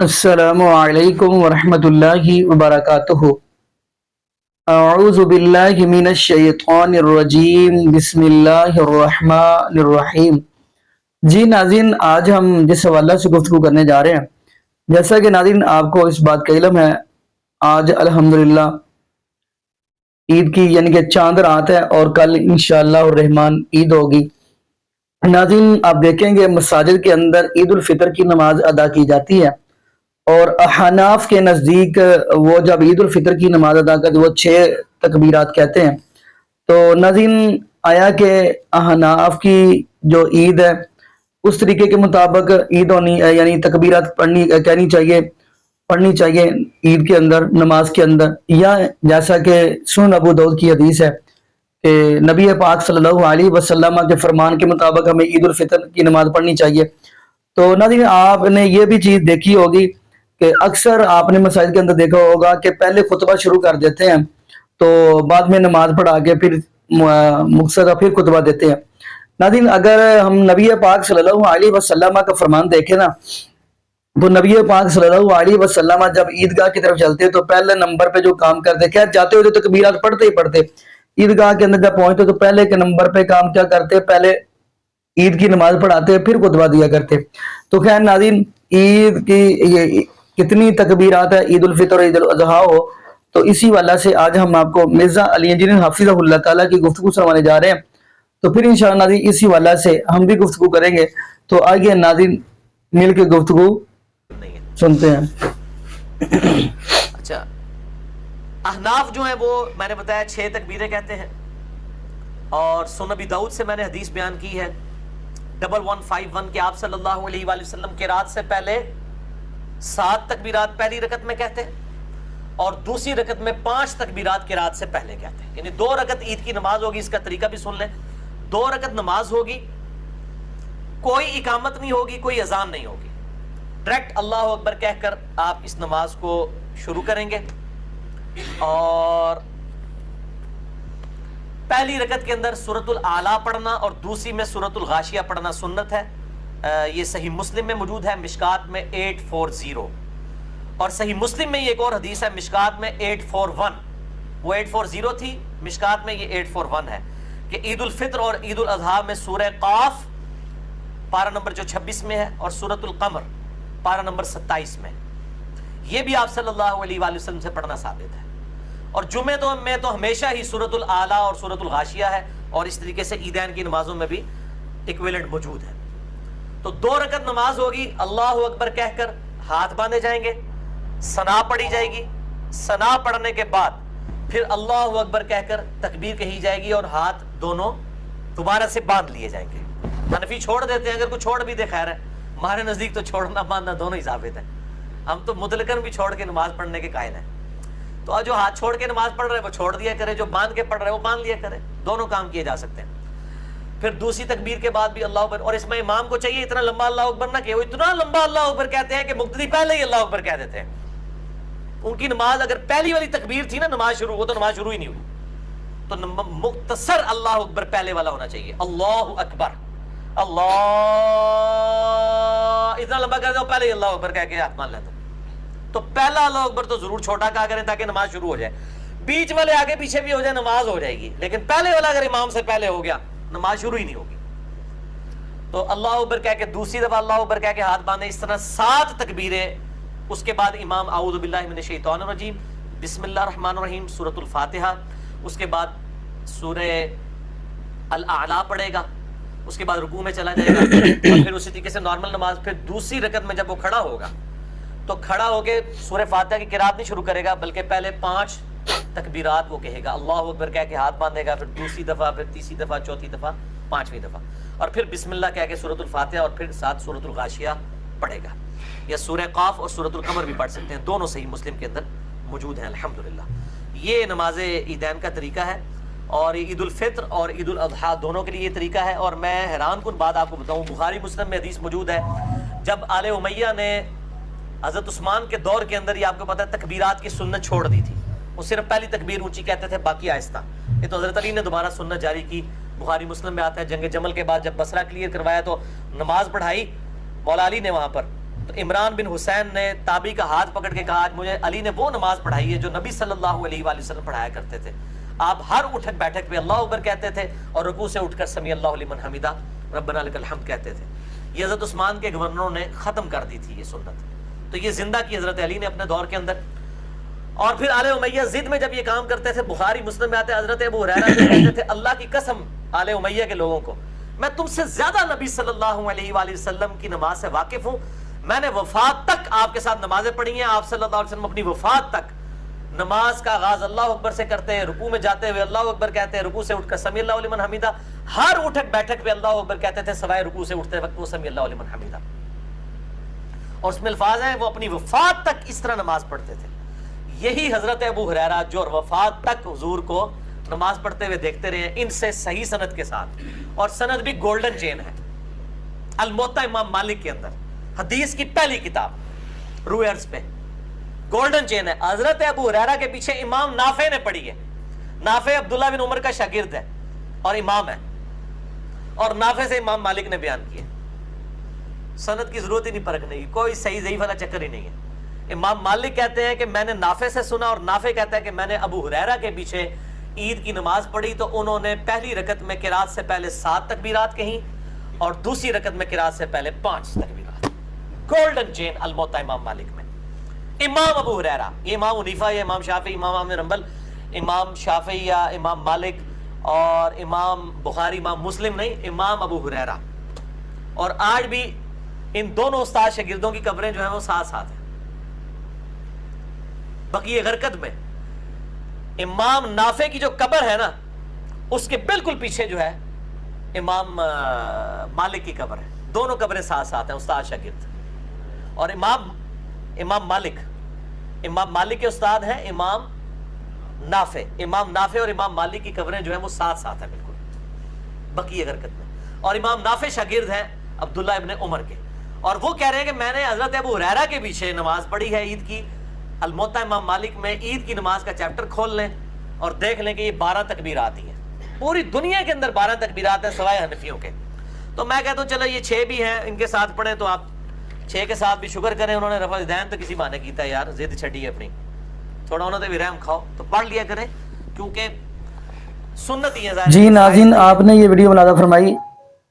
السلام علیکم ورحمۃ اللہ وبرکاتہ۔ اعوذ باللہ من الشیطان الرجیم، بسم اللہ الرحمن الرحیم۔ جی ناظرین، آج ہم جس حوالہ سے گفتگو کرنے جا رہے ہیں، جیسا کہ ناظرین آپ کو اس بات کا علم ہے، آج الحمدللہ عید کی یعنی کہ چاند رات ہے اور کل انشاءاللہ الرحمن عید ہوگی۔ ناظرین آپ دیکھیں گے مساجد کے اندر عید الفطر کی نماز ادا کی جاتی ہے، اور احناف کے نزدیک وہ جب عید الفطر کی نماز ادا کرتے وہ 6 تکبیرات کہتے ہیں۔ تو ناظرین آیا کہ احناف کی جو عید ہے اس طریقے کے مطابق عید ہونی یعنی تکبیرات پڑھنی چاہیے عید کے اندر، نماز کے اندر، یا جیسا کہ سنن ابو داؤد کی حدیث ہے کہ نبی پاک صلی اللہ علیہ وسلم کے فرمان کے مطابق ہمیں عید الفطر کی نماز پڑھنی چاہیے۔ تو ناظرین آپ نے یہ بھی چیز دیکھی ہوگی کہ اکثر آپ نے مساجد کے اندر دیکھا ہوگا کہ پہلے خطبہ شروع کر دیتے ہیں، تو بعد میں نماز پڑھا کے پھر مقصدہ پھر خطبہ دیتے ہیں۔ ناظرین اگر ہم نبی پاک صلی اللہ علیہ وسلم کا فرمان دیکھیں نا، تو نبی پاک صلی اللہ علیہ وسلم جب عیدگاہ کی طرف چلتے تو پہلے نمبر پہ جو کام کرتے، خیر جاتے ہوئے تو تکبیرات پڑھتے ہی پڑھتے، عیدگاہ کے اندر جب پہنچتے تو پہلے کے نمبر پہ کام کیا کرتے، پہلے عید کی نماز پڑھاتے پھر خطبہ دیا کرتے۔ تو خیر ناظرین عید کی یہ کتنی تکبیرات ہے، عید الفطر اور عید الاضحیٰ ہو، تو اسی والا سے آج ہم آپ کو مرزا علی انجینئر حافظہ اللہ تعالیٰ کی گفتگو سنوانے جا رہے ہیں۔ تو پھر انشاءاللہ ناظرین اسی والا سے ہم بھی گفتگو کریں گے، تو آئیے ناظرین مل کے گفتگو سنتے ہیں۔ اچھا، احناف جو ہیں وہ میں نے بتایا 6 تکبیریں کہتے ہیں، اور سنن ابی داؤد سے میں نے حدیث بیان کی ہے 1151 کہ آپ صلی اللہ علیہ وآلہ وسلم کے رات سے پہلے 7 تکبیرات پہلی رکعت میں کہتے ہیں، اور دوسری رکعت میں 5 تکبیرات کے رات سے پہلے کہتے ہیں۔ یعنی 2 رکعت عید کی نماز ہوگی، اس کا طریقہ بھی سن لیں۔ 2 رکعت نماز ہوگی، کوئی اقامت نہیں ہوگی، کوئی اذان نہیں ہوگی، ڈائریکٹ اللہ اکبر کہہ کر آپ اس نماز کو شروع کریں گے۔ اور پہلی رکعت کے اندر سورۃ الاعلیٰ پڑھنا اور دوسری میں سورۃ الغاشیہ پڑھنا سنت ہے۔ یہ صحیح مسلم میں موجود ہے، مشکات میں 840، اور صحیح مسلم میں یہ ایک اور حدیث ہے مشکات میں 841، وہ 840 تھی، مشکات میں یہ 841 ہے کہ عید الفطر اور عید الاضحیٰ میں سورہ قاف پارہ نمبر جو 26 میں ہے، اور سورۃ القمر پارہ نمبر 27 میں، یہ بھی آپ صلی اللہ علیہ وآلہ وسلم سے پڑھنا ثابت ہے۔ اور جمعہ میں تو ہمیشہ ہی سورۃ الاعلیٰ اور سورۃ الغاشیہ ہے، اور اس طریقے سے عیدین کی نمازوں میں بھی ایکویلنٹ موجود ہے۔ تو 2 رکعت نماز ہوگی، اللہ اکبر کہہ کر ہاتھ باندھے جائیں گے، ثنا پڑھی جائے گی، ثنا پڑھنے کے بعد پھر اللہ اکبر کہہ کر تکبیر کہی جائے گی، اور ہاتھ دونوں دوبارہ سے باندھ لیے جائیں گے۔ حنفی چھوڑ دیتے ہیں، اگر کوئی چھوڑ بھی دے خیر ہے، ہمارے نزدیک تو چھوڑنا باندھنا دونوں ہی ثابت ہے، ہم تو مطلقاً بھی چھوڑ کے نماز پڑھنے کے قائل ہیں۔ تو جو ہاتھ چھوڑ کے نماز پڑھ رہے وہ چھوڑ دیا کرے، جو باندھ کے پڑھ رہے وہ باندھ لیا کرے، دونوں کام کیے جا سکتے ہیں۔ پھر دوسری تکبیر کے بعد بھی اللہ اکبر، اور اس میں امام کو چاہیے اتنا لمبا اللہ اکبر نہ کہ وہ اتنا لمبا اللہ اکبر کہتے ہیں کہ مقتدی پہلے ہی اللہ اکبر کہہ دیتے ہیں۔ ان کی نماز اگر پہلی والی تکبیر تھی نا نماز شروع، وہ تو نماز شروع ہی نہیں ہوئی، تو مختصر اللہ اکبر پہلے والا ہونا چاہیے، اللہ اکبر، اللہ اتنا لمبا کہتے ہیں پہلے ہی اللہ اکبر کہہ کے ہاتھ مان لیتا۔ تو پہلا اللہ اکبر تو ضرور چھوٹا کہا کریں تاکہ نماز شروع ہو جائے، بیچ والے آگے پیچھے بھی ہو جائے نماز ہو جائے گی، لیکن پہلے والا اگر امام سے پہلے ہو گیا نماز شروع ہی نہیں ہوگی۔ تو اللہ اکبر کہہ کے دوسری دفعہ اللہ اکبر کہہ کے ہاتھ باندھے، اس طرح 7 تکبیریں۔ اس کے بعد امام اعوذ باللہ من الشیطان الرجیم، بسم اللہ الرحمن الرحیم، سورۃ الفاتحہ، اس کے بعد سورہ الاعلیٰ پڑھے گا، اس کے بعد رکوع میں چلا جائے گا، اور پھر اسی طریقے سے نارمل نماز۔ پھر دوسری رکعت میں جب وہ کھڑا ہوگا تو کھڑا ہو کے سورہ فاتحہ کی قرات نہیں شروع کرے گا، بلکہ پہلے 5 تکبیرات وہ کہے گا، اللہ اکبر کہہ کے ہاتھ باندھے گا، پھر دوسری دفعہ، پھر تیسری دفعہ، چوتھی دفعہ، 5ویں دفعہ، اور پھر بسم اللہ کہہ کے سورۃ الفاتحہ اور پھر ساتھ سورۃ الغاشیہ پڑھے گا، یا سورہ قاف اور سورۃ القمر بھی پڑھ سکتے ہیں، دونوں صحیح مسلم کے اندر موجود ہیں الحمدللہ۔ یہ نماز عیدین کا طریقہ ہے، اور عید الفطر اور عید الاضحیٰ دونوں کے لیے یہ طریقہ ہے۔ اور میں حیران کن بات آپ کو بتاؤں، بخاری مسلم میں حدیث موجود ہے، جب آل امیہ نے حضرت عثمان کے دور کے اندر، یہ آپ کو پتہ ہے تکبیرات کی سنت چھوڑ دی تھی، وہ صرف پہلی تکبیر اونچی کہتے تھے، باقی آہستہ۔ یہ تو حضرت علی نے دوبارہ سنت جاری کی، بخاری مسلم میں آتا ہے جنگ جمل کے بعد جب بصرہ کلیئر کروایا تو نماز پڑھائی مولا علی نے وہاں پر، تو عمران بن حسین نے تابعی کا ہاتھ پکڑ کے کہا مجھے علی نے وہ نماز پڑھائی ہے جو نبی صلی اللہ علیہ وآلہ وسلم پڑھایا کرتے تھے. آپ ہر اٹھک بیٹھک پہ اللہ اکبر کہتے تھے اور رکوع سے اٹھ کر سمیع اللہ لمن حمیدہ ربنا لک الحمد کہتے تھے. یہ حضرت عثمان کے گورنروں نے ختم کر دی تھی یہ سنت. تو یہ زندہ کی حضرت علی نے اپنے دور کے اندر. اور پھر آل امیہ ضد میں جب یہ کام کرتے تھے, بخاری مسلم میں آتے حضرت ابو ہریرہ کہتے تھے اللہ کی قسم آل امیہ کے لوگوں کو, میں تم سے زیادہ نبی صلی اللہ علیہ وآلہ وسلم کی نماز سے واقف ہوں. میں نے وفات تک آپ کے ساتھ نمازیں پڑھی ہیں. آپ صلی اللہ علیہ وسلم اپنی وفات تک نماز کا آغاز اللہ اکبر سے کرتے ہیں, رکوع میں جاتے ہوئے اللہ اکبر کہتے ہیں, رکوع سے اٹھ کر سمیع اللہ لمن حمیدہ, ہر اٹھک بیٹھک پہ اللہ اکبر کہتے تھے سوائے رکوع سے اٹھتے وقت وہ سمیع اللہ لمن حمیدہ. اور اس میں الفاظ ہیں وہ اپنی وفات تک اس طرح نماز پڑھتے تھے. یہی حضرت ابو ہریرہ جو وفات تک حضور کو نماز پڑھتے ہوئے دیکھتے رہے ہیں, ان سے صحیح سند کے ساتھ, اور سند بھی گولڈن چین ہے. الموطا امام مالک کے اندر حدیث کی پہلی کتاب روح ارض پہ گولڈن چین ہے. حضرت ابو ہریرہ کے پیچھے امام نافع نے پڑھی ہے. نافع عبداللہ بن عمر کا شاگرد ہے اور امام ہے, اور نافع سے امام مالک نے بیان کیا. سند کی ضرورت ہی نہیں پرکھنے کی, کوئی صحیح ضعیف والا چکر ہی نہیں ہے. امام مالک کہتے ہیں کہ میں نے نافع سے سنا, اور نافع کہتا ہے کہ میں نے ابو ہریرہ کے پیچھے عید کی نماز پڑھی تو انہوں نے پہلی رکعت میں قرات سے پہلے 7 تکبیرات کہیں اور دوسری رکعت میں قرات سے پہلے 5 تکبیرات. گولڈن چین الموطا امام مالک میں. امام ابو ہریرہ, یہ امام حنیفہ یا امام شافعی, امام احمد بن حنبل, امام شافعی یا امام مالک اور امام بخاری امام مسلم نہیں, امام ابو ہریرہ. اور آج بھی ان دونوں استاد شاگردوں کی قبریں جو ہیں وہ ساتھ ساتھ ہیں. بقیہ غرقد میں امام نافع کی جو قبر ہے نا اس کے بالکل پیچھے جو ہے امام مالک کی قبر ہے. دونوں قبریں ساتھ ساتھ ہیں, استاد شاگرد. اور امام مالک کے استاد ہیں امام نافع. امام نافع اور امام مالک کی قبریں جو ہیں وہ ساتھ ساتھ ہیں بالکل بقیہ غرقد میں. اور امام نافع شاگرد ہیں عبداللہ ابن عمر کے, اور وہ کہہ رہے ہیں کہ میں نے حضرت ابو ہریرہ کے پیچھے نماز پڑھی ہے عید کی. الموطا امام مالک میں عید کی نماز کا چیپٹر کھول لیں اور دیکھ لیں کہ یہ 12 تکبیرات ہی ہیں. پوری دنیا کے اندر 12 تکبیرات ہیں سوائے حنفیوں کے. تو میں کہتا ہوں چلو یہ 6 بھی ہیں, ان کے ساتھ پڑھیں تو آپ 6 کے ساتھ بھی شکر کریں. انہوں نے رفع دین تو کسی بہانے کیتا ہے یار, ضد چھڑی ہے اپنی, تھوڑا انہوں نے بھی رحم کھاؤ تو پڑھ لیا کریں کیونکہ سنت ہی ہے. جی ناظرین, آپ نے یہ ویڈیو ملاحظہ فرمائی.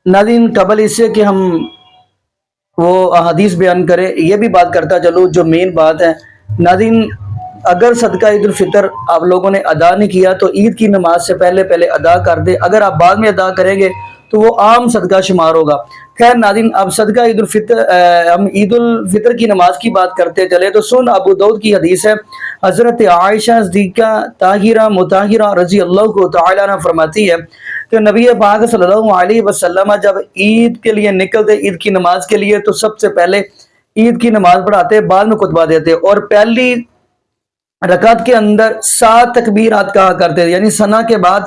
ناظرین قبل اس سے کہ ہم وہ احادیث بیان کریں, یہ بھی بات کرتا چلو جو مین بات ہے. ناظرین اگر صدقہ عید الفطر آپ لوگوں نے ادا نہیں کیا تو عید کی نماز سے پہلے ادا کر دے. اگر آپ بعد میں ادا کریں گے تو وہ عام صدقہ شمار ہوگا. خیر ناظرین, اب صدقہ عید الفطر, ہم عید الفطر کی نماز کی بات کرتے چلے تو سن ابو داؤد کی حدیث ہے. حضرت عائشہ صدیقہ طاہرہ مطہرہ رضی اللہ تعالیٰ عنہ فرماتی ہے کہ نبی پاک صلی اللہ علیہ وسلم جب عید کے لیے نکلتے عید کی نماز کے لیے تو سب سے پہلے عید کی نماز پڑھاتے, بعد میں خطبہ دیتے, اور پہلی رکعت کے اندر 7 تکبیرات کہا کرتے, یعنی ثنا کے بعد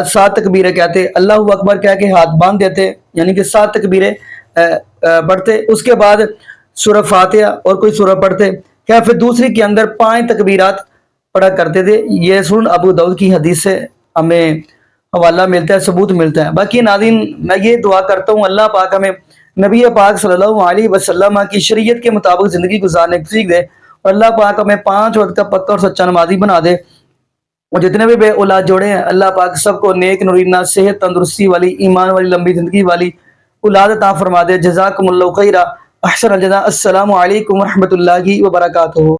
7 تکبیریں کہتے, اللہ اکبر کہہ کے ہاتھ باندھ دیتے, یعنی کہ 7 تکبیریں پڑھتے. اس کے بعد سورہ فاتحہ اور کوئی سورہ پڑھتے. کیا پھر دوسری کے اندر 5 تکبیرات پڑھا کرتے تھے. یہ سن ابو داؤد کی حدیث سے ہمیں حوالہ ملتا ہے, ثبوت ملتا ہے. باقی ناظرین میں یہ دعا کرتا ہوں اللہ پاک ہمیں نبی پاک صلی اللہ علیہ وسلم کی شریعت کے مطابق زندگی گزارنے کی توفیق دے, اور اللہ پاک ہمیں 5 وقت کا پکا اور سچا نمازی بنا دے. اور جتنے بھی بے اولاد جوڑے ہیں اللہ پاک سب کو نیک نورینہ صحت تندرستی والی ایمان والی لمبی زندگی والی اولاد عطا فرما دے. جزاکم اللہ خیرا, احسن الجزاء. السلام علیکم ورحمۃ اللہ وبرکاتہ.